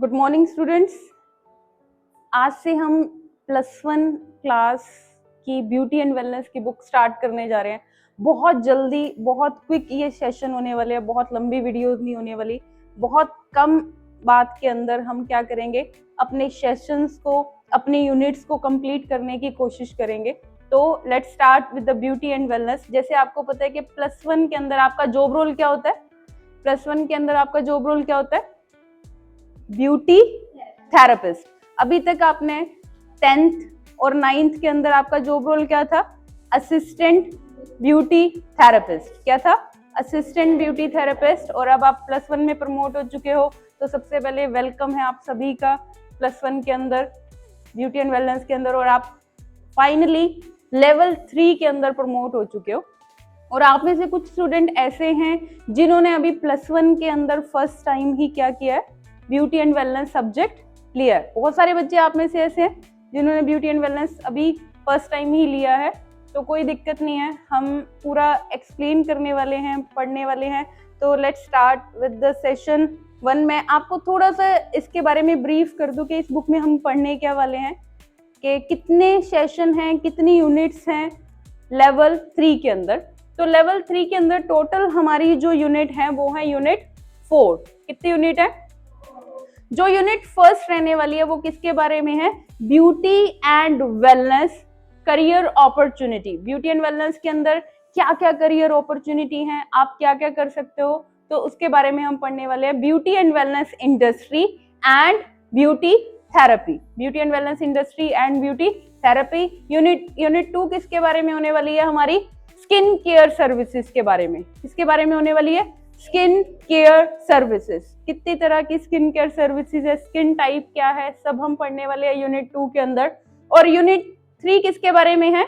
Good morning students. आज से हम +1 क्लास की ब्यूटी एंड वेलनेस की बुक स्टार्ट करने जा रहे हैं। बहुत जल्दी, बहुत क्विक ये सेशन होने वाले हैं, बहुत लंबी वीडियोस नहीं होने वाली। बहुत कम बात के अंदर हम क्या करेंगे, अपने सेशंस को, अपने यूनिट्स को कंप्लीट करने की कोशिश करेंगे। तो let's start with the beauty and wellness. जैसे आपको पता है कि +1 के अंदर आपका जॉब रोल क्या होता है? +1 के अंदर आपका जॉब रोल क्या होता है? Beauty therapist. अभी तक आपने 10th और 9th के अंदर आपका जॉब रोल क्या था? Assistant beauty therapist. क्या था? Assistant beauty therapist. और अब आप +1 में प्रमोट हो चुके हो, तो सबसे पहले वेलकम है आप सभी का +1 के अंदर, ब्यूटी एंड वेलनेस के अंदर। और आप फाइनली लेवल 3 के अंदर प्रमोट हो चुके हो। और आप में से कुछ स्टूडेंट ऐसे हैं जिन्होंने अभी +1 के अंदर फर्स्ट टाइम ही क्या किया है, ब्यूटी एंड वेलनेस सब्जेक्ट लिया है। बहुत सारे बच्चे आप में से ऐसे हैं जिन्होंने ब्यूटी एंड वेलनेस अभी फर्स्ट टाइम ही लिया है, तो कोई दिक्कत नहीं है, हम पूरा एक्सप्लेन करने वाले हैं, पढ़ने वाले हैं। तो let's start with the session 1। मैं आपको थोड़ा सा इसके बारे में ब्रीफ कर दूं कि इस बुक में हम पढ़ने क्या वाले हैं, कि कितने सेशन हैं, कितनी यूनिट्स हैं लेवल 3 के अंदर। तो लेवल 3 के अंदर टोटल हमारी जो यूनिट है वो है यूनिट 4। कितनी यूनिट है? जो यूनिट फर्स्ट रहने वाली है वो किसके बारे में है? Beauty and wellness career opportunity. Beauty and wellness के अंदर क्या क्या करियर अपॉर्चुनिटी हैं, आप क्या क्या कर सकते हो, तो उसके बारे में हम पढ़ने वाले हैं। Beauty and wellness industry and beauty therapy. Beauty and wellness industry and beauty therapy. Unit 2 किसके बारे में होने वाली है? हमारी स्किन केयर सर्विसेज के बारे में। किसके बारे में होने वाली है? Skin care services. कितनी तरह की स्किन केयर सर्विसेज है, स्किन टाइप क्या है, सब हम पढ़ने वाले हैं यूनिट 2 के अंदर। और यूनिट 3 किसके बारे में है?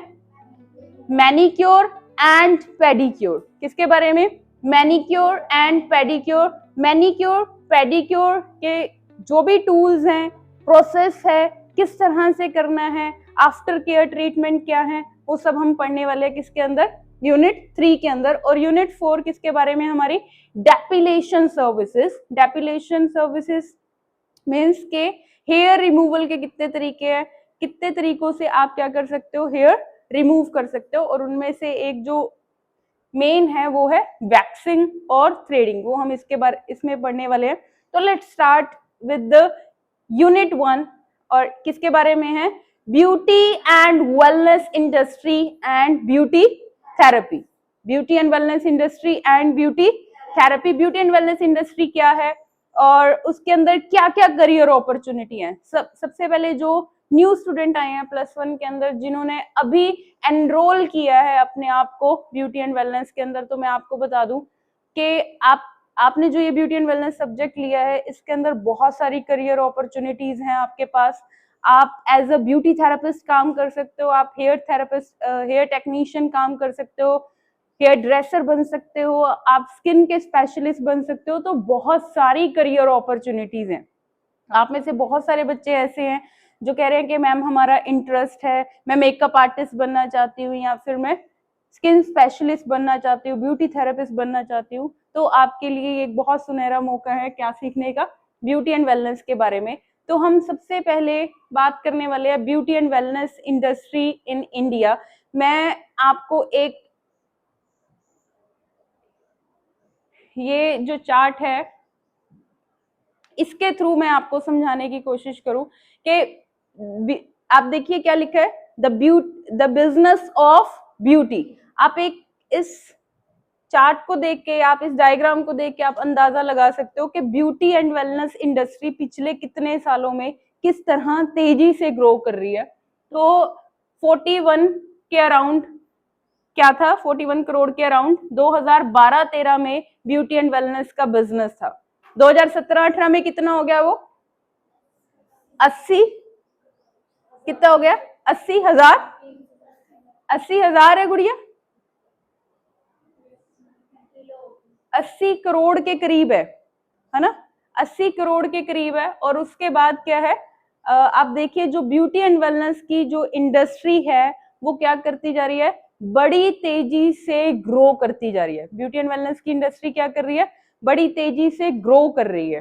Manicure and pedicure. किसके बारे में? Manicure and pedicure. Manicure pedicure के जो भी टूल्स हैं, प्रोसेस है, किस तरह से करना है, आफ्टर केयर ट्रीटमेंट क्या है, वो सब हम पढ़ने वाले हैं किसके अंदर? यूनिट 3 के अंदर। और यूनिट 4 किसके बारे में? हमारी डेपिलेशन सर्विसेज। डेपिलेशन सर्विसेज मीन्स के हेयर रिमूवल के कितने तरीके हैं, कितने तरीकों से आप क्या कर सकते हो, हेयर रिमूव कर सकते हो। और उनमें से एक जो मेन है वो है वैक्सिंग और थ्रेडिंग, वो हम इसमें पढ़ने वाले हैं। तो let's start with the unit 1। और किसके बारे में है? Beauty and wellness industry and beauty therapy. Beauty and wellness industry and beauty therapy. Beauty and wellness industry क्या है और उसके अंदर क्या क्या करियर अपॉर्चुनिटी है। सबसे पहले जो न्यू स्टूडेंट आए हैं +1 के अंदर, जिन्होंने अभी एनरोल किया है अपने आप को ब्यूटी एंड वेलनेस के अंदर, तो मैं आपको बता दूं कि आपने जो ये ब्यूटी एंड वेलनेस सब्जेक्ट लिया है, इसके अंदर बहुत सारी करियर अपॉर्चुनिटीज हैं आपके पास। आप एज अ ब्यूटी थेरेपिस्ट काम कर सकते हो, आप हेयर थेरेपिस्ट, हेयर टेक्नीशियन काम कर सकते हो, हेयर ड्रेसर बन सकते हो, आप स्किन के स्पेशलिस्ट बन सकते हो। तो बहुत सारी करियर अपॉर्चुनिटीज हैं। आप में से बहुत सारे बच्चे ऐसे हैं जो कह रहे हैं कि मैम हमारा इंटरेस्ट है, मैं मेकअप आर्टिस्ट बनना चाहती हूँ, या फिर मैं स्किन स्पेशलिस्ट बनना चाहती हूँ, ब्यूटी थेरेपिस्ट बनना चाहती हूँ। तो आपके लिए एक बहुत सुनहरा मौका है क्या सीखने का? ब्यूटी एंड वेलनेस के बारे में। तो हम सबसे पहले बात करने वाले हैं beauty and wellness industry in India. मैं आपको एक ये जो चार्ट है इसके थ्रू मैं आपको समझाने की कोशिश करूं कि आप देखिए क्या लिखा है, द बिजनेस ऑफ ब्यूटी। आप एक इस चार्ट को देख के, आप इस डायग्राम को देख के आप अंदाजा लगा सकते हो कि ब्यूटी एंड वेलनेस इंडस्ट्री पिछले कितने सालों में किस तरह तेजी से ग्रो कर रही है। तो 41 के अराउंड क्या था? 41 करोड़ के अराउंड 2012-13 में ब्यूटी एंड वेलनेस का बिजनेस था। 2017-18 में कितना हो गया वो? 80, कितना हो गया? 80,000। 80,000 है गुड़िया, 80 करोड़ के करीब है ना? 80 करोड़ के करीब है। और उसके बाद क्या है, आप देखिए जो ब्यूटी एंड वेलनेस की जो इंडस्ट्री है वो क्या करती जा रही है? बड़ी तेजी से ग्रो करती जा रही है। ब्यूटी एंड वेलनेस की इंडस्ट्री क्या कर रही है? बड़ी तेजी से ग्रो कर रही है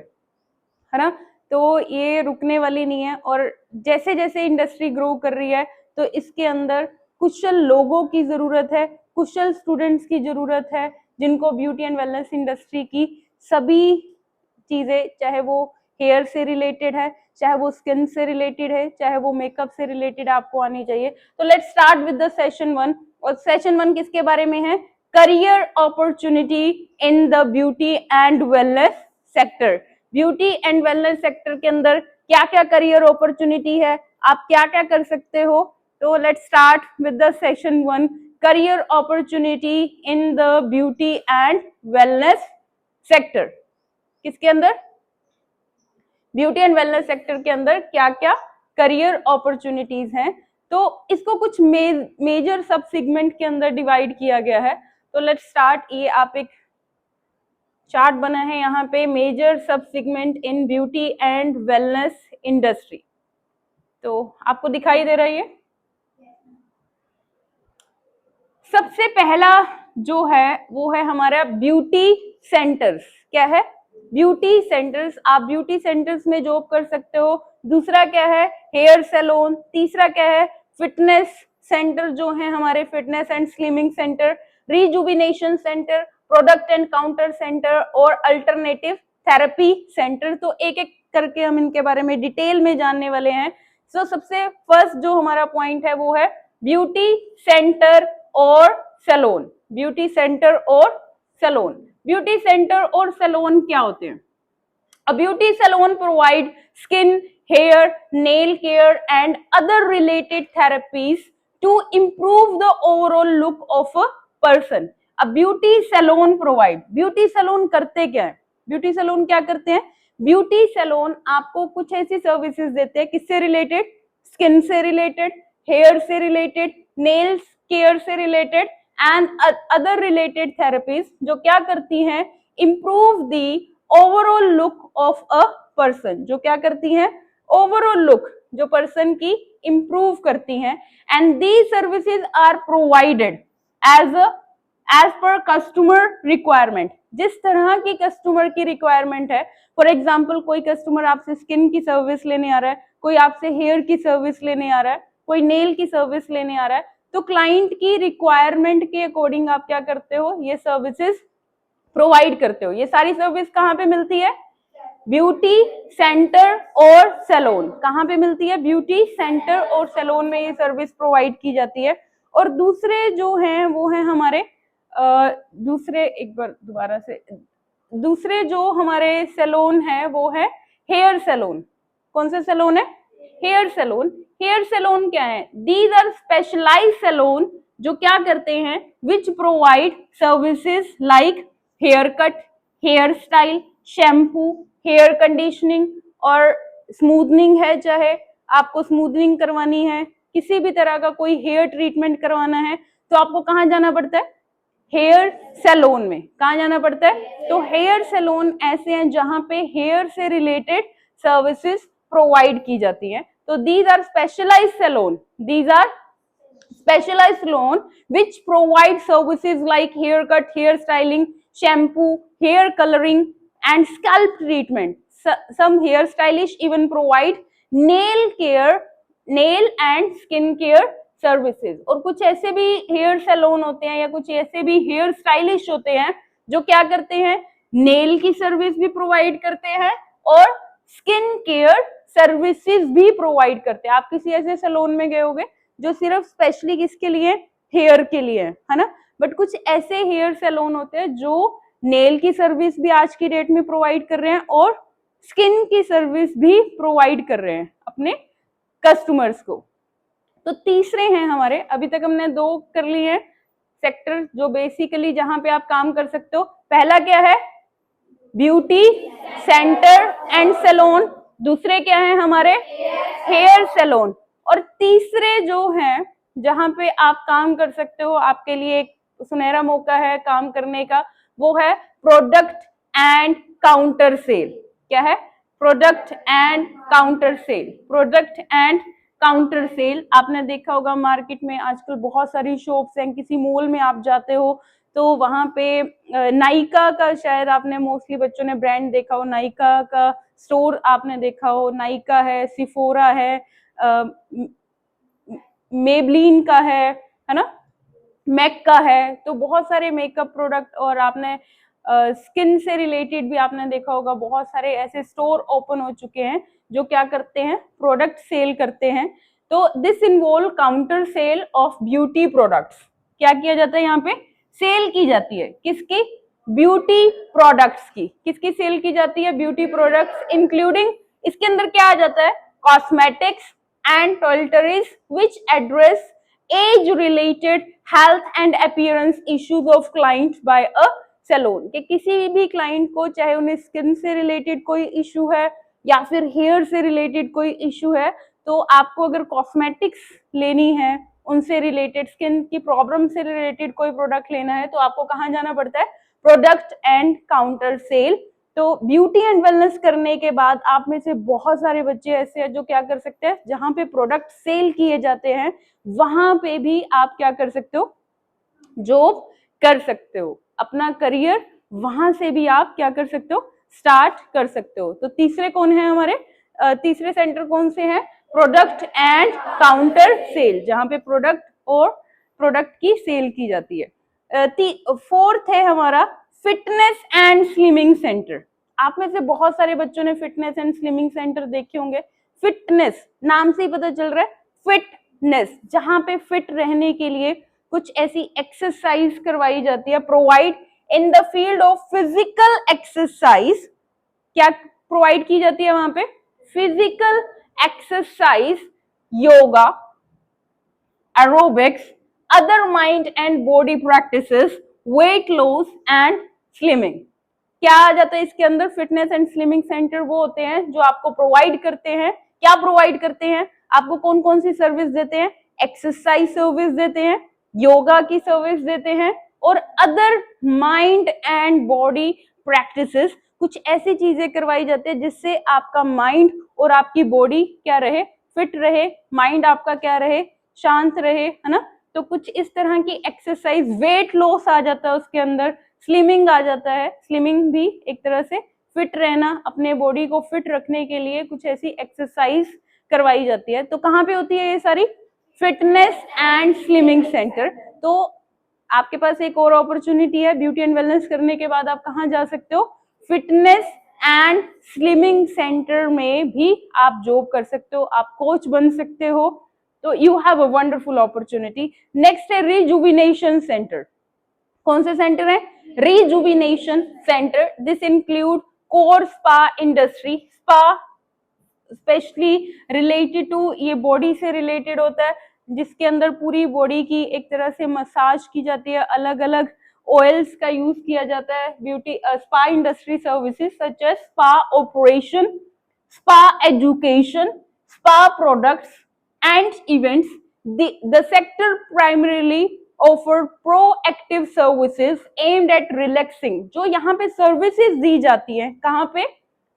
ना? तो ये रुकने वाली नहीं है। और जैसे जैसे इंडस्ट्री ग्रो कर रही है तो इसके अंदर कुशल लोगों की जरूरत है, कुशल स्टूडेंट्स की जरूरत है, जिनको ब्यूटी एंड वेलनेस इंडस्ट्री की सभी चीजें, चाहे वो हेयर से रिलेटेड है, चाहे वो स्किन से रिलेटेड है, चाहे वो मेकअप से रिलेटेड आपको आनी चाहिए। तो let's start with the session 1। और सेशन 1 किसके बारे में है? Career opportunity in the beauty and wellness sector. Beauty and wellness sector के अंदर क्या क्या करियर अपॉर्चुनिटी है, आप क्या क्या कर सकते हो। तो let's start with the session 1, career opportunity in the beauty and wellness sector. किसके अंदर? ब्यूटी एंड वेलनेस सेक्टर के अंदर क्या क्या करियर अपॉर्चुनिटीज हैं। तो इसको कुछ मेजर सब सेगमेंट के अंदर डिवाइड किया गया है। तो लेट्स स्टार्ट। ये आप एक चार्ट बना है यहाँ पे, मेजर सब segment in beauty and wellness industry. तो आपको दिखाई दे रही है? सबसे पहला जो है वो है हमारा ब्यूटी सेंटर्स। क्या है? Beauty centres. आप ब्यूटी सेंटर्स में जॉब कर सकते हो। दूसरा क्या है? Hair salon. तीसरा क्या है? फिटनेस सेंटर जो है हमारे, fitness and slimming centre, rejuvenation centre, product and counter centre और अल्टरनेटिव थेरेपी सेंटर। तो एक एक करके हम इनके बारे में डिटेल में जानने वाले हैं। तो सबसे फर्स्ट जो हमारा पॉइंट है वो है ब्यूटी सेंटर और सैलून। ब्यूटी सेंटर और सैलून। ब्यूटी सेंटर और सैलून क्या होते हैं? A beauty salon provide skin, hair, nail care and other related therapies to improve the overall look of a person. A beauty salon provide, beauty salon करते क्या है? Beauty salon क्या करते हैं? ब्यूटी सैलून आपको कुछ ऐसी सर्विसेज देते हैं, किससे रिलेटेड? स्किन से रिलेटेड, हेयर से रिलेटेड, नेल्स केयर से related and other related therapies, जो क्या करती हैं? Improve the overall look of a person. जो क्या करती हैं? ओवरऑल लुक जो पर्सन की इंप्रूव करती हैं। And these services are provided as per customer requirement. जिस तरह की कस्टमर की रिक्वायरमेंट है, फॉर एग्जाम्पल कोई कस्टमर आपसे स्किन की सर्विस लेने आ रहा है, कोई आपसे हेयर की सर्विस लेने आ रहा है, कोई नेल की सर्विस लेने आ रहा है, तो क्लाइंट की रिक्वायरमेंट के अकॉर्डिंग आप क्या करते हो? ये सर्विसेज प्रोवाइड करते हो। ये सारी सर्विस कहाँ पे मिलती है? ब्यूटी सेंटर और सैलून। कहाँ पे मिलती है? ब्यूटी सेंटर और सैलून में ये सर्विस प्रोवाइड की जाती है। और दूसरे जो हैं वो हैं हमारे दूसरे, एक बार दोबारा से, दूसरे जो हमारे सैलून है वो है हेयर सैलून। कौन सा सैलून है? Hair salon. हेयर सैलून क्या है? दीज आर स्पेशलाइज्ड सैलून जो क्या करते हैं? Which provide services like hair cut, hair style, shampoo, hair conditioning और स्मूथनिंग है, चाहे आपको स्मूथनिंग करवानी है, किसी भी तरह का कोई हेयर ट्रीटमेंट करवाना है, तो आपको कहाँ जाना पड़ता है? हेयर सैलून में। कहाँ जाना पड़ता है? तो हेयर सैलून ऐसे हैं जहां पे हेयर से रिलेटेड सर्विसेज प्रोवाइड की जाती हैं। तो these are specialised salon, these are specialized salon which provide services like haircut, hair styling, shampoo, hair coloring and scalp treatment. Some hair stylish even provide nail care, nail and skin care services. और कुछ ऐसे भी hair salon होते हैं या कुछ ऐसे भी हेयर स्टाइलिश होते हैं जो क्या करते हैं? नेल की सर्विस भी प्रोवाइड करते हैं और स्किन केयर सर्विसेज भी प्रोवाइड करते हैं। आप किसी ऐसे सैलून में गए होंगे जो सिर्फ स्पेशली किसके लिए? हेयर के लिए है ना। बट कुछ ऐसे हेयर सैलून होते हैं जो नेल की सर्विस भी आज की डेट में प्रोवाइड कर रहे हैं और स्किन की सर्विस भी प्रोवाइड कर रहे हैं अपने कस्टमर्स को। तो तीसरे हैं हमारे, अभी तक हमने 2 कर लिए हैं सेक्टर जो बेसिकली जहां पे आप काम कर सकते हो। पहला क्या है? Beauty centre and salon. दूसरे क्या है हमारे? Hair salon. और तीसरे जो हैं जहां पे आप काम कर सकते हो, आपके लिए एक सुनहरा मौका है काम करने का, वो है प्रोडक्ट एंड काउंटर सेल। क्या है? Product and counter cell. Product and counter cell आपने देखा होगा मार्केट में आजकल बहुत सारी शॉप्स हैं, किसी मॉल में आप जाते हो तो वहां पे नाइका का शायद आपने मोस्टली बच्चों ने ब्रांड देखा हो, नाइका का स्टोर आपने देखा हो, नाइका है, सिफोरा है, मेबलिन का है ना, मैक का है। तो बहुत सारे मेकअप प्रोडक्ट, और आपने स्किन से रिलेटेड भी आपने देखा होगा, बहुत सारे ऐसे स्टोर ओपन हो चुके हैं जो क्या करते हैं, प्रोडक्ट सेल करते हैं। तो this involve counter sale of beauty products. क्या किया जाता है यहाँ पे, सेल की जाती है, किसकी, ब्यूटी प्रोडक्ट्स की। किसकी सेल की जाती है, ब्यूटी प्रोडक्ट्स, इंक्लूडिंग, इसके अंदर क्या आ जाता है, cosmetics and toiletries which address age related health and appearance issues of client by a salon. कि किसी भी क्लाइंट को, चाहे उन्हें स्किन से रिलेटेड कोई इशू है या फिर हेयर से रिलेटेड कोई इशू है, तो आपको अगर कॉस्मेटिक्स लेनी है, उनसे रिलेटेड स्किन की प्रॉब्लम से रिलेटेड कोई प्रोडक्ट लेना है, तो आपको कहाँ जाना पड़ता है, प्रोडक्ट एंड काउंटर सेल। तो ब्यूटी एंड वेलनेस करने के बाद आप में से बहुत सारे बच्चे ऐसे हैं जो क्या कर सकते हैं, जहां पे प्रोडक्ट सेल किए जाते हैं वहां पे भी आप क्या कर सकते हो, जॉब कर सकते हो, अपना करियर वहां से भी आप क्या कर सकते हो, स्टार्ट कर सकते हो। तो तीसरे कौन है हमारे, तीसरे सेंटर कौन से हैं, प्रोडक्ट एंड काउंटर सेल, जहां पे प्रोडक्ट और प्रोडक्ट की सेल की जाती है। फोर्थ है हमारा फिटनेस एंड स्लिमिंग सेंटर। आप में से बहुत सारे बच्चों ने फिटनेस एंड स्लिमिंग सेंटर देखे होंगे। फिटनेस नाम से ही पता चल रहा है, फिटनेस, जहां पे फिट रहने के लिए कुछ ऐसी एक्सरसाइज करवाई जाती है, provide in the field of physical exercise. क्या प्रोवाइड की जाती है वहां पे, physical exercise, yoga, aerobics, other mind and body practices, weight loss and slimming. क्या आ जाता है इसके अंदर, फिटनेस एंड स्लिमिंग सेंटर वो होते हैं जो आपको प्रोवाइड करते हैं, क्या प्रोवाइड करते हैं, आपको कौन कौन सी सर्विस देते हैं, एक्सरसाइज सर्विस देते हैं, योगा की सर्विस देते हैं, और other mind and body practices, कुछ ऐसी चीजें करवाई जाती है जिससे आपका माइंड और आपकी बॉडी क्या रहे, फिट रहे, माइंड आपका क्या रहे, शांत रहे, है ना। तो कुछ इस तरह की एक्सरसाइज, वेट लॉस आ जाता है उसके अंदर, स्लिमिंग आ जाता है, स्लिमिंग भी एक तरह से फिट रहना, अपने बॉडी को फिट रखने के लिए कुछ ऐसी एक्सरसाइज करवाई जाती है। तो कहाँ पे होती है ये सारी, फिटनेस एंड स्लिमिंग सेंटर। तो आपके पास एक और अपॉर्चुनिटी है, ब्यूटी एंड वेलनेस करने के बाद आप कहाँ जा सकते हो, फिटनेस एंड स्लिमिंग सेंटर में भी आप जॉब कर सकते हो, आप कोच बन सकते हो। तो you have a wonderful opportunity. Next है रिजुविनेशन सेंटर। कौन से सेंटर है, rejuvenation centre. This include core spa industry, spa specially related to, ये बॉडी से रिलेटेड होता है, जिसके अंदर पूरी बॉडी की एक तरह से मसाज की जाती है, अलग अलग ऑयल्स का यूज किया जाता है। Beauty spa industry services such as spa operation, spa education, spa products and events. The sector primarily offer proactive services aimed at relaxing। जो यहाँ पे सर्विसेज दी जाती है, कहाँ पे,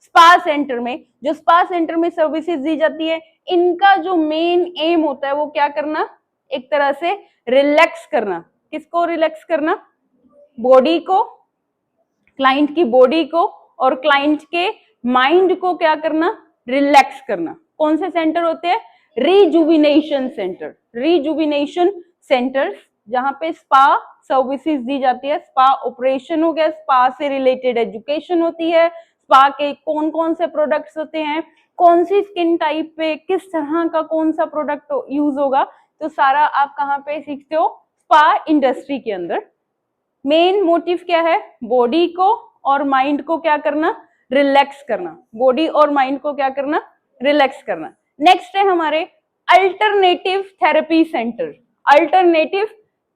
स्पा सेंटर में। जो स्पा सेंटर में सर्विसेज दी जाती है, इनका जो मेन एम होता है वो क्या करना, एक तरह से रिलैक्स करना। किसको रिलैक्स करना, बॉडी को, क्लाइंट की बॉडी को और क्लाइंट के माइंड को क्या करना, रिलैक्स करना। कौन से सेंटर होते हैं, रिजुविनेशन सेंटर। रिजुविनेशन सेंटर्स जहां पे स्पा सर्विसेज दी जाती है, स्पा ऑपरेशन हो गया, स्पा से रिलेटेड एजुकेशन होती है, स्पा के कौन कौन से प्रोडक्ट्स होते हैं, कौन सी स्किन टाइप पे किस तरह का कौन सा प्रोडक्ट यूज होगा, तो सारा आप कहाँ पे सीखते हो, स्पा इंडस्ट्री के अंदर। मेन मोटिव क्या है, बॉडी को और माइंड को क्या करना, रिलैक्स करना, बॉडी और माइंड को क्या करना, रिलैक्स करना। नेक्स्ट है हमारे alternative therapy centre. Alternative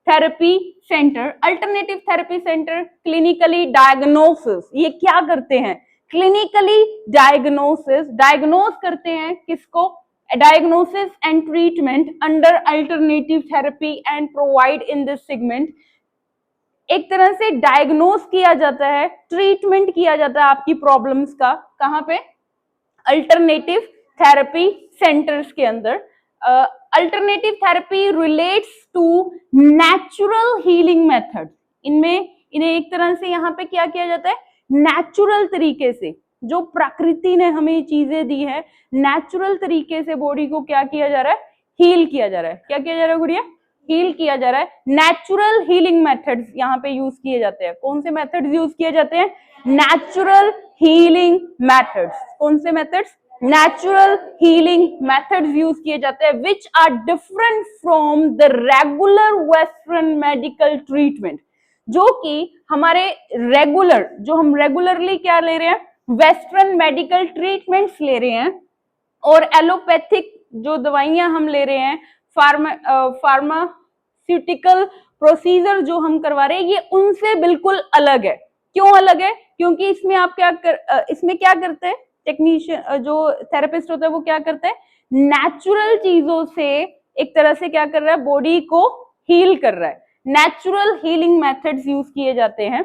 therapy centre, alternative therapy centre clinically diagnosis, ये क्या करते हैं, क्लिनिकली डायग्नोसिस, डायग्नोस करते हैं किसको, diagnosis and treatment under alternative therapy and provide in this segment. एक तरह से डायग्नोस किया जाता है, ट्रीटमेंट किया जाता है आपकी प्रॉब्लम्स का, कहाँ पे, अल्टरनेटिव थेरेपी सेंटर्स के अंदर। Alternative therapy relates to natural healing method. इनमें इन्हें एक तरह से यहाँ पे क्या किया जाता है, नेचुरल तरीके से, जो प्रकृति ने हमें चीजें दी है, नेचुरल तरीके से बॉडी को क्या किया जा रहा है, हील किया जा रहा है। क्या किया जा रहा है गुड़िया, हील किया जा रहा है। नेचुरल हीलिंग मेथड्स यहाँ पे यूज किए जाते हैं। कौन से मेथड्स यूज किए जाते हैं, नेचुरल हीलिंग मेथड्स। कौन से methods, natural healing methods use किए जाते हैं, which are different from the regular western medical treatment, जो कि हमारे रेगुलर, जो हम रेगुलरली क्या ले रहे हैं, वेस्टर्न मेडिकल ट्रीटमेंट्स ले रहे हैं, और एलोपैथिक जो दवाइयां हम ले रहे हैं, फार्मास्यूटिकल प्रोसीजर जो हम करवा रहे हैं, ये उनसे बिल्कुल अलग है। क्यों अलग है, क्योंकि इसमें आप इसमें क्या करते हैं, टेक्नीशियन जो थेरेपिस्ट होता है वो क्या करता है, नेचुरल चीजों से एक तरह से क्या कर रहा है, बॉडी को हील कर रहा है। नेचुरल हीलिंग मेथड्स यूज किए जाते हैं।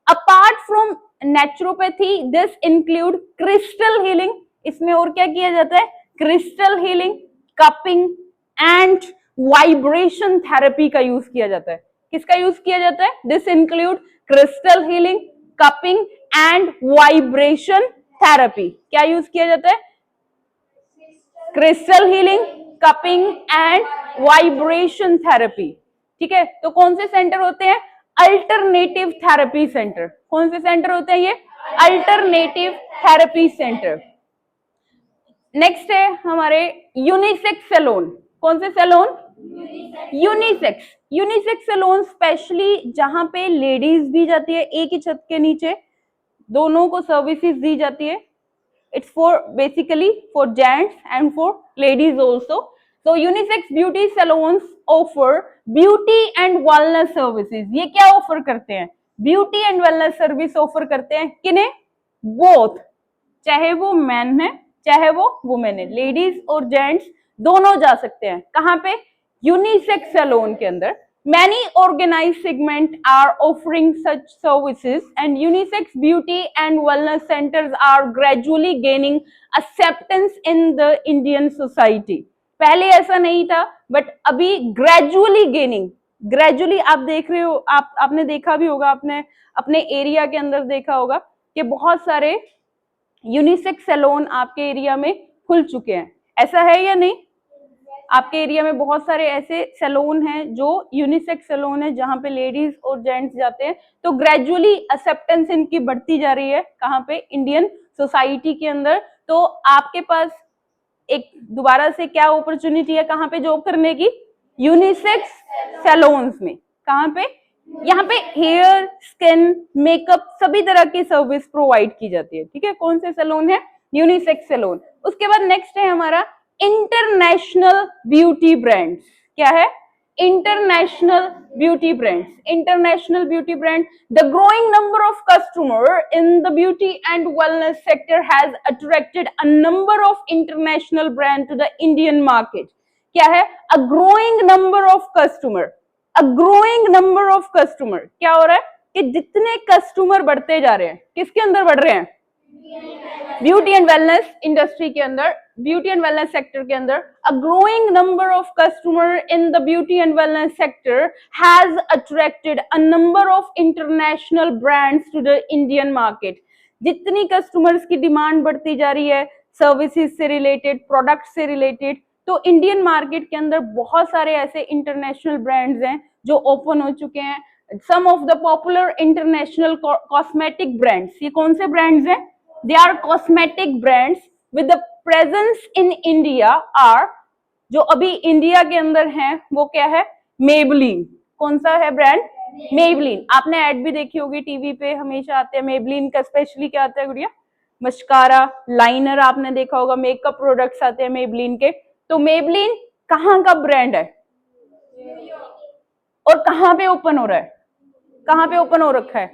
Apart from naturopathy, this include crystal healing, इसमें और क्या किया जाता है, crystal healing, cupping and vibration therapy का यूज किया जाता है। किसका यूज किया जाता है, this include crystal healing, cupping and vibration therapy. क्या यूज किया जाता है, crystal healing, cupping and vibration therapy. ठीक है, तो कौन से सेंटर होते हैं, अल्टरनेटिव थेरेपी सेंटर। कौन से सेंटर होते हैं ये, अल्टरनेटिव थेरेपी सेंटर। नेक्स्ट है हमारे यूनिसेक्स सैलून। कौन से salon, unisex. Unisex salon specially जहां पे लेडीज भी जाती है, एक ही छत के नीचे दोनों को सर्विसेज दी जाती है। It's for basically for gents and for ladies also. So unisex beauty salons offer beauty and wellness services. ये क्या ऑफर करते हैं, beauty and wellness service offer करते हैं। किन्हें, बोथ, चाहे वो मैन है चाहे वो वुमेन है, लेडीज और जेंट्स दोनों जा सकते हैं। कहाँ पे, यूनिसेक्स सैलून के अंदर। Many organized segments are offering such services and unisex beauty and wellness centers are gradually gaining acceptance in the Indian society. पहले ऐसा नहीं था, बट अभी ग्रेजुअली गेनिंग, ग्रेजुअली आप देख रहे हो, आपने देखा भी होगा, आपने अपने एरिया के अंदर देखा होगा कि बहुत सारे यूनिसेक्स सैलून आपके एरिया में खुल चुके हैं। ऐसा है या नहीं, आपके एरिया में बहुत सारे ऐसे सैलून हैं जो यूनिसेक्स सैलून है, जहां पे लेडीज और जेंट्स जाते हैं। तो ग्रेजुअली एक्सेप्टेंस इनकी बढ़ती जा रही है। कहाँ पे, इंडियन सोसाइटी के अंदर। तो आपके पास एक दोबारा से क्या अपॉर्चुनिटी है, कहाँ पे जॉब करने की, यूनिसेक्स सैलून्स में। कहाँ पे, यहाँ पे हेयर, स्किन, मेकअप सभी तरह की सर्विस प्रोवाइड की जाती है। ठीक है, कौन से सैलून है, यूनिसेक्स सैलून। उसके बाद नेक्स्ट है हमारा इंटरनेशनल ब्यूटी ब्रांड्स। क्या है, international beauty brands. International beauty brand, the growing number of customer in the beauty and wellness sector has attracted a number of international brand to the Indian market. क्या है, a growing number of customer, a growing number of customer। क्या हो रहा है कि जितने customer बढ़ते जा रहे हैं, किसके अंदर बढ़ रहे हैं, ब्यूटी एंड वेलनेस इंडस्ट्री के अंदर, ब्यूटी एंड वेलनेस सेक्टर के अंदर। A growing number of customer in the beauty and wellness sector has attracted a number of international brands to the Indian market. जितनी कस्टमर्स की demand बढ़ती जा रही है सर्विसेज से रिलेटेड, प्रोडक्ट से रिलेटेड, तो इंडियन मार्केट के अंदर बहुत सारे ऐसे इंटरनेशनल ब्रांड्स हैं जो ओपन हो चुके हैं। Some of the popular international cosmetic brands, ये कौन से ब्रांड्स हैं, they are cosmetic brands with the presence in India are, जो अभी इंडिया के अंदर हैं वो क्या है, मेबलिन। कौन सा है ब्रांड, मेबलिन। आपने ऐड भी देखी होगी टीवी पे, हमेशा आते हैं मेबलिन का। स्पेशली क्या आता है गुड़िया, मस्कारा, लाइनर आपने देखा होगा, मेकअप प्रोडक्ट्स आते हैं मेबलिन के। तो मेबलिन कहाँ का ब्रांड है और कहाँ पे ओपन हो रहा है, कहाँ पे ओपन हो रखा है,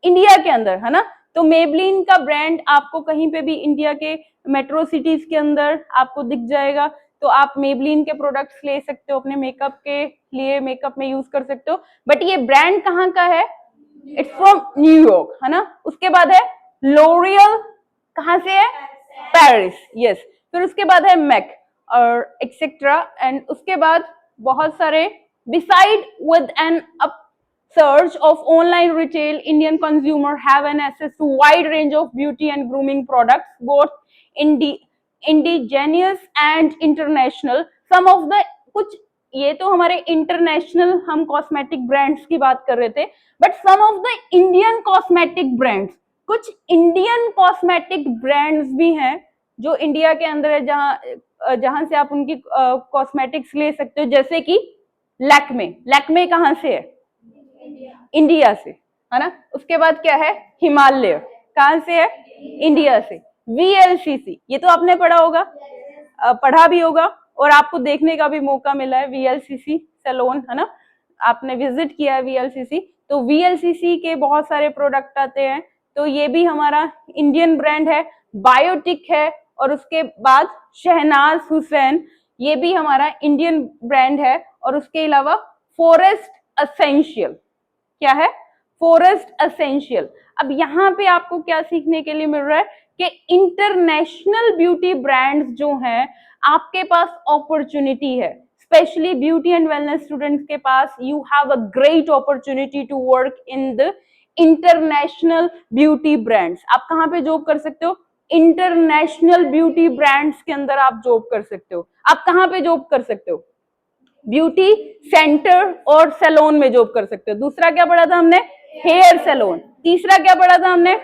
इंडिया के अंदर, है ना। तो मेबलिन का ब्रांड आपको कहीं पे भी इंडिया के मेट्रो सिटीज के अंदर आपको दिख जाएगा। तो आप मेबलिन के प्रोडक्ट्स ले सकते हो, अपने मेकअप के लिए मेकअप में यूज कर सकते हो। बट ये ब्रांड कहाँ का है, इट्स फ्रॉम न्यूयॉर्क, है ना। उसके बाद है लोरियल, कहाँ से है, पेरिस, यस। फिर उसके बाद है मैक और एक्सेट्रा। एंड उसके बाद बहुत सारे, beside with an surge of online retail, Indian consumer have an access to wide range of beauty and grooming products, both indigenous and international. Some of the कुछ ये तो हमारे इंटरनेशनल हम कॉस्मेटिक ब्रांड्स की बात कर रहे थे, but some of the Indian cosmetic brands, कुछ इंडियन कॉस्मेटिक ब्रांड्स भी हैं जो इंडिया के अंदर है, जहां से आप उनकी कॉस्मेटिक्स ले सकते हो, जैसे कि लैक्मे। लैक्मे कहाँ से है? इंडिया से, है ना। उसके बाद क्या है? हिमालय, कहां से है? इंडिया से। वीएलसीसी, ये तो आपने पढ़ा होगा, पढ़ा भी होगा और आपको देखने का भी मौका मिला है, वीएलसीसी सैलून, है ना, आपने विजिट किया है वीएलसीसी। तो वीएलसीसी के बहुत सारे प्रोडक्ट आते हैं, तो ये भी हमारा इंडियन ब्रांड है। बायोटिक है, और उसके बाद शहनाज हुसैन, ये भी हमारा इंडियन ब्रांड है। और उसके अलावा फॉरेस्ट एसेंशियल, क्या है? Forest essential. अब यहाँ पे आपको क्या सीखने के लिए मिल रहा है कि इंटरनेशनल ब्यूटी ब्रांड्स जो हैं, आपके पास अपॉर्चुनिटी है, specially beauty and wellness students के पास। You have a great opportunity to work in the international beauty brands. आप कहाँ पे जॉब कर सकते हो? इंटरनेशनल ब्यूटी ब्रांड्स के अंदर आप जॉब कर सकते हो। आप कहाँ पे जॉब कर सकते हो? ब्यूटी सेंटर और सैलून में जॉब कर सकते हो। दूसरा क्या पढ़ा था हमने? Hair salon. तीसरा क्या पढ़ा था हमने?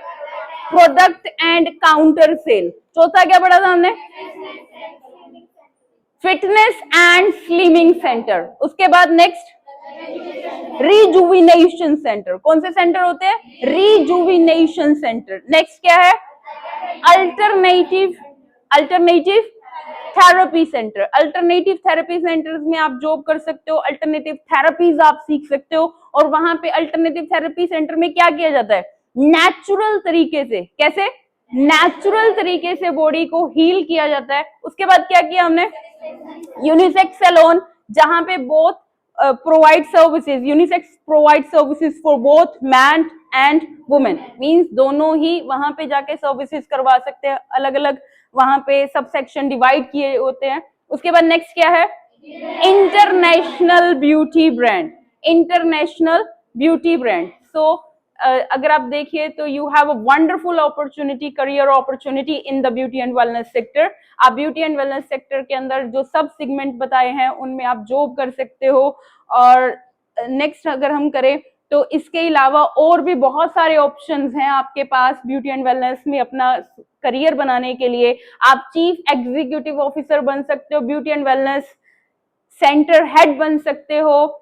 Product and counter sale. चौथा क्या पढ़ा था हमने? Fitness and slimming centre. उसके बाद नेक्स्ट रिजुविनेशन सेंटर। कौन से सेंटर होते हैं? Rejuvenation centre. नेक्स्ट क्या है? Alternative therapy centre. Alternative therapy centres में आप जॉब कर सकते हो, अल्टरनेटिव थेरेपीज आप सीख सकते हो। और वहां पे अल्टरनेटिव थेरेपी सेंटर में क्या किया जाता है? नेचुरल तरीके से। कैसे? नेचुरल तरीके से बॉडी को हील किया जाता है। उसके बाद क्या किया हमने? यूनिसेक्स सैलून, जहां पे both provide services, unisex provide services for both man and women. Means दोनों ही वहां पे जाके सर्विसेज करवा सकते हैं। अलग अलग वहां पे सब सेक्शन डिवाइड किए होते हैं। उसके बाद नेक्स्ट क्या है? International beauty brand. International beauty brand. So अगर आप देखिए तो you have a wonderful opportunity, career opportunity in the beauty and wellness sector. आप ब्यूटी एंड वेलनेस सेक्टर के अंदर जो सब सेगमेंट बताए हैं उनमें आप जॉब कर सकते हो। और नेक्स्ट अगर हम करें तो इसके अलावा और भी बहुत सारे ऑप्शंस हैं आपके पास ब्यूटी एंड वेलनेस में अपना करियर बनाने के लिए। आप चीफ एग्जीक्यूटिव ऑफिसर बन सकते हो, beauty and wellness centre head बन सकते हो,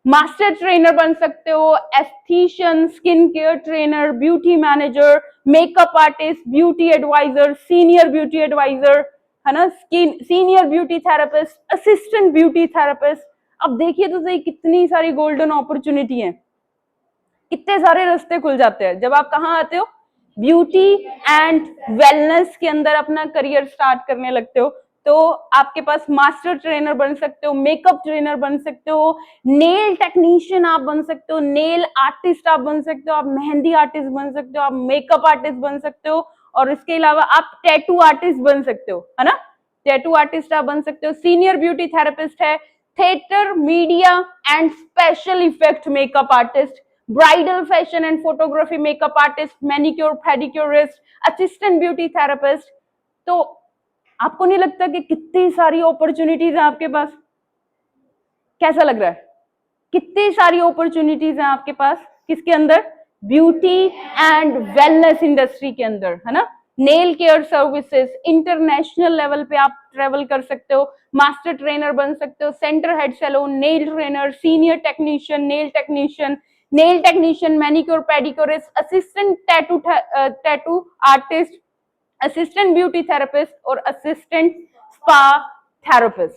मास्टर ट्रेनर बन सकते हो, aesthetician, skin care trainer, beauty manager, makeup artist, beauty adviser, senior beauty adviser, है ना, senior beauty therapist, assistant beauty therapist. अब देखिए तो सही कितनी सारी गोल्डन अपॉर्चुनिटी है, कितने सारे रास्ते खुल जाते हैं जब आप कहाँ आते हो? ब्यूटी एंड वेलनेस के अंदर अपना करियर स्टार्ट करने लगते हो। तो आपके पास मास्टर ट्रेनर बन सकते हो, मेकअप ट्रेनर बन सकते हो, नेल टेक्नीशियन आप बन सकते हो, नेल आर्टिस्ट आप बन सकते हो, आप मेहंदी आर्टिस्ट बन सकते हो, आप मेकअप आर्टिस्ट बन सकते हो, और इसके अलावा आप टैटू आर्टिस्ट बन सकते हो, है ना, टैटू आर्टिस्ट आप बन सकते हो। सीनियर ब्यूटी थेरेपिस्ट है, theatre, media and special effect makeup artist, bridal fashion and photography makeup artist, manicure pedicurist, assistant beauty therapist. तो आपको नहीं लगता कि कितनी सारी अपॉर्चुनिटीज हैं आपके पास? कैसा लग रहा है? कितनी सारी अपॉर्चुनिटीज हैं आपके पास? किसके अंदर? ब्यूटी एंड वेलनेस इंडस्ट्री के अंदर, है ना। Nail care services, international level पे आप ट्रेवल कर सकते हो, मास्टर ट्रेनर बन सकते हो, centre head salon, nail trainer, senior technician, nail technician, manicure pedicurist, assistant tattoo artist, assistant beauty therapist और assistant spa therapist.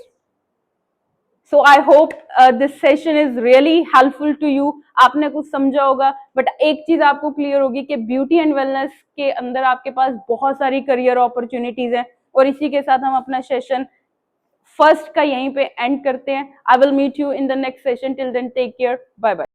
So I hope this session is really helpful to you. आपने कुछ समझा होगा, but एक चीज आपको clear होगी कि ब्यूटी एंड वेलनेस के अंदर आपके पास बहुत सारी करियर अपॉर्चुनिटीज हैं। और इसी के साथ हम अपना सेशन फर्स्ट का यहीं पे एंड करते हैं। I will meet you in the next session. Till then take care, bye bye.